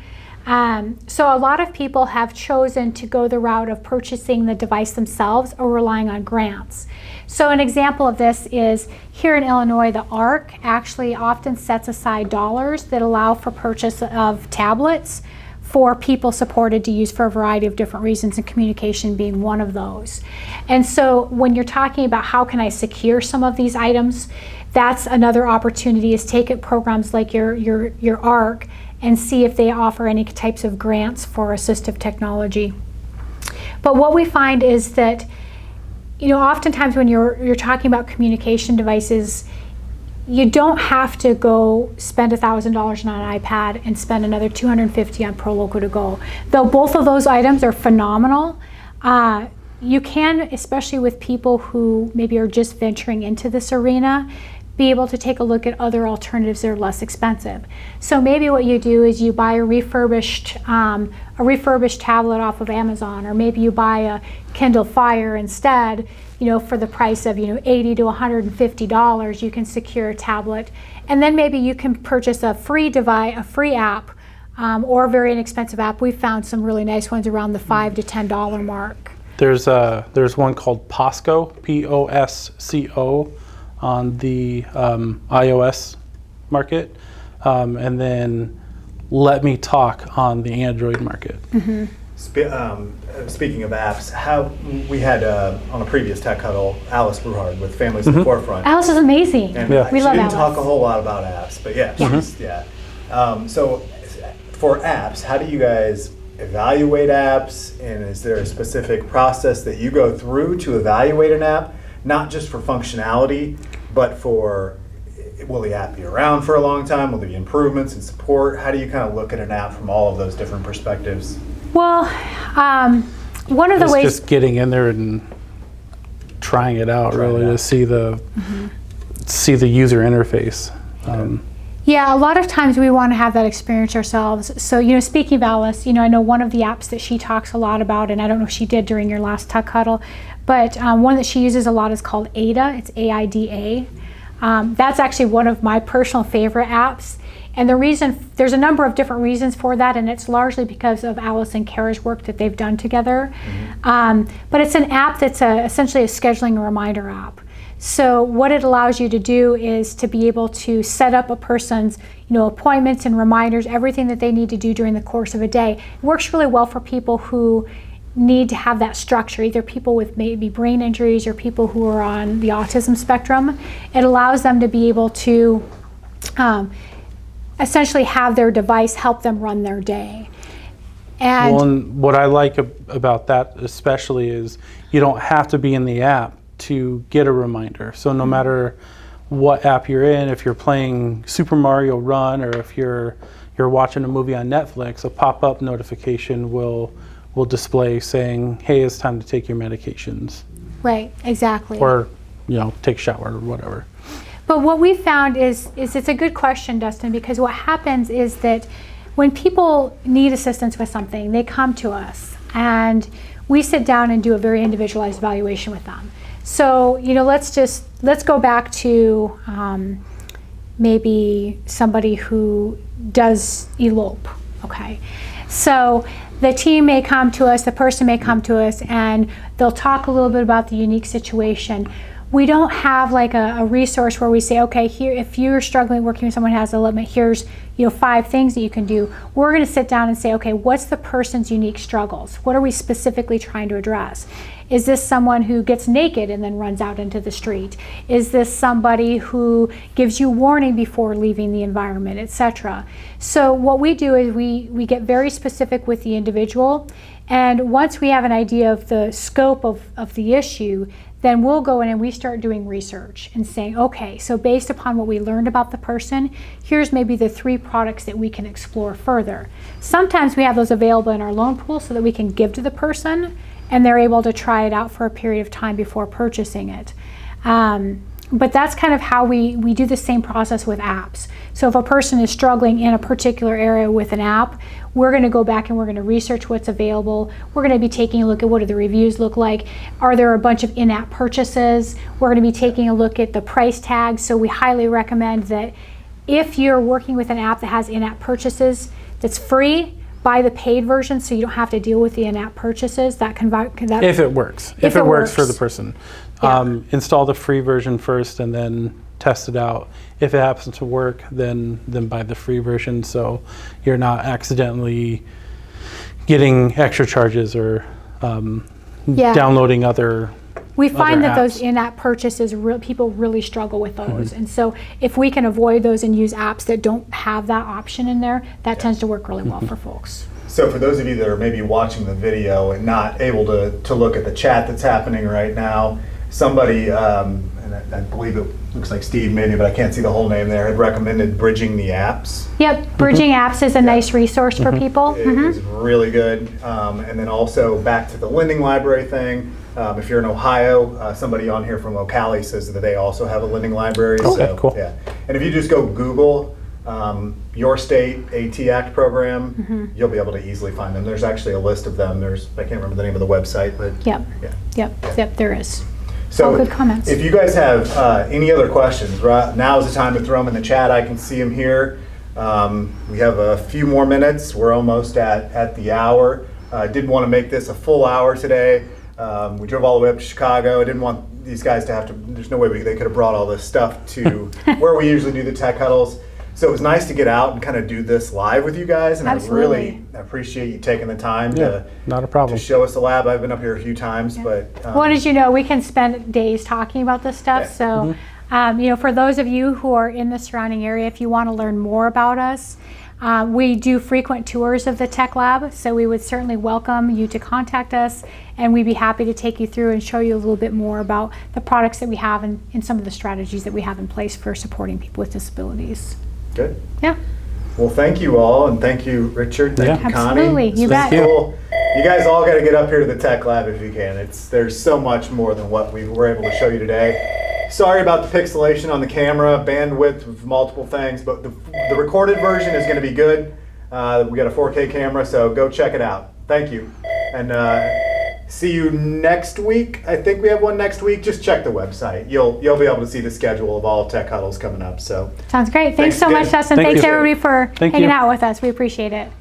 So a lot of people have chosen to go the route of purchasing the device themselves or relying on grants. So an example of this is here in Illinois, the ARC actually often sets aside dollars that allow for purchase of tablets for people supported to use for a variety of different reasons, and communication being one of those. And so when you're talking about how can I secure some of these items, that's another opportunity, is take it programs like your ARC and see if they offer any types of grants for assistive technology. But what we find is that, you know, oftentimes when you're talking about communication devices, you don't have to go spend $1,000 on an iPad and spend another $250 on ProLoco to go. Though both of those items are phenomenal, you can, especially with people who maybe are just venturing into this arena, be able to take a look at other alternatives that are less expensive. So maybe what you do is you buy a refurbished tablet off of Amazon, or maybe you buy a Kindle Fire instead. You know, for the price of $80 to $150, you can secure a tablet, and then maybe you can purchase a free device, a free app, or a very inexpensive app. We've found some really nice ones around the $5 to $10 mark. There's one called Posco, Posco, on the iOS market, and then Let Me Talk on the Android market. Mm-hmm. Speaking of apps, we had on a previous Tech Huddle, Alice Bruhard with Families at the Forefront. Alice is amazing. And Yeah. We she love didn't Alice. talk a whole lot about apps, but yeah, so for apps, how do you guys evaluate apps, and is there a specific process that you go through to evaluate an app, not just for functionality, but for, will the app be around for a long time? Will there be improvements and support? How do you kind of look at an app from all of those different perspectives? Well, one of the It's ways. just getting in there and trying it out, Trying it really, out. to see the user interface. Yeah, a lot of times we want to have that experience ourselves. So, speaking of Alice, I know one of the apps that she talks a lot about, and I don't know if she did during your last Tech Huddle, but one that she uses a lot is called AIDA. It's AIDA. That's actually one of my personal favorite apps. And there's a number of different reasons for that, and it's largely because of Alice and Kara's work that they've done together. But it's an app that's essentially a scheduling and reminder app. So what it allows you to do is to be able to set up a person's appointments and reminders, everything that they need to do during the course of a day. It works really well for people who need to have that structure, either people with maybe brain injuries or people who are on the autism spectrum. It allows them to be able to essentially have their device help them run their day. And what I like about that especially is you don't have to be in the app to get a reminder. So no matter what app you're in, if you're playing Super Mario Run or if you're watching a movie on Netflix, a pop-up notification will display saying, hey, it's time to take your medications. Right, exactly. Or, take a shower or whatever. But what we found is it's a good question, Dustin, because what happens is that when people need assistance with something, they come to us and we sit down and do a very individualized evaluation with them. So, let's go back to, maybe somebody who does elope, okay? So the team may come to us, the person may come to us, and they'll talk a little bit about the unique situation. We don't have like a resource where we say, okay, here, if you're struggling working with someone who has a limit, here's 5 things that you can do. We're going to sit down and say, okay, what's the person's unique struggles? What are we specifically trying to address? Is this someone who gets naked and then runs out into the street? Is this somebody who gives you warning before leaving the environment, etc.? So what we do is we get very specific with the individual, and once we have an idea of the scope of the issue, then we'll go in and we start doing research and saying, okay, so based upon what we learned about the person, here's maybe the 3 products that we can explore further. Sometimes we have those available in our loan pool so that we can give to the person and they're able to try it out for a period of time before purchasing it. But that's kind of how we do the same process with apps. So if a person is struggling in a particular area with an app, we're going to go back and we're going to research what's available. We're going to be taking a look at what do the reviews look like. Are there a bunch of in-app purchases? We're going to be taking a look at the price tags. So we highly recommend that if you're working with an app that has in-app purchases that's free, buy the paid version so you don't have to deal with the in-app purchases. That if it works. If it works for the person. Yeah. Install the free version first and then test it out. If it happens to work, then buy the free version so you're not accidentally getting extra charges or downloading other. We find that apps. those in-app purchases, people really struggle with those. And so if we can avoid those and use apps that don't have that option in there, that tends to work really well for folks. So for those of you that are maybe watching the video and not able to look at the chat that's happening right now, somebody, and I believe it looks like Steve maybe, but I can't see the whole name there, had recommended Bridging the Apps. Yep, Bridging Apps is a nice resource for people. It is really good. And then also back to the lending library thing. If you're in Ohio, somebody on here from Ocala says that they also have a lending library. Okay, so, cool. Yeah. And if you just go Google your state AT Act program, you'll be able to easily find them. There's actually a list of them. I can't remember the name of the website, but Yep, there is. So all good comments. If you guys have any other questions, right now is the time to throw them in the chat. I can see them here. We have a few more minutes. We're almost at the hour. I did want to make this a full hour today. We drove all the way up to Chicago. I didn't want these guys to have to, there's no way they could have brought all this stuff to where we usually do the tech huddles. So it was nice to get out and kind of do this live with you guys, and Absolutely. I really appreciate you taking the time not a problem. to show us the lab. I've been up here a few times, but well, as you know, we can spend days talking about this stuff. So, for those of you who are in the surrounding area, if you want to learn more about us, we do frequent tours of the TEC Lab, so we would certainly welcome you to contact us, and we'd be happy to take you through and show you a little bit more about the products that we have and some of the strategies that we have in place for supporting people with disabilities. Good. Yeah. Well, thank you all, and thank you, Richard. Thank you, Connie. Absolutely. You bet. Cool. You guys all got to get up here to the Tech Lab if you can. There's so much more than what we were able to show you today. Sorry about the pixelation on the camera, bandwidth of multiple things, but the recorded version is going to be good. We got a 4K camera, so go check it out. Thank you. And see you next week. I think we have one next week. Just check the website. You'll be able to see the schedule of all tech huddles coming up. So sounds great. Thanks so again. much, Dustin. Thank Thanks you. everybody for Thank hanging you. out with us. We appreciate it.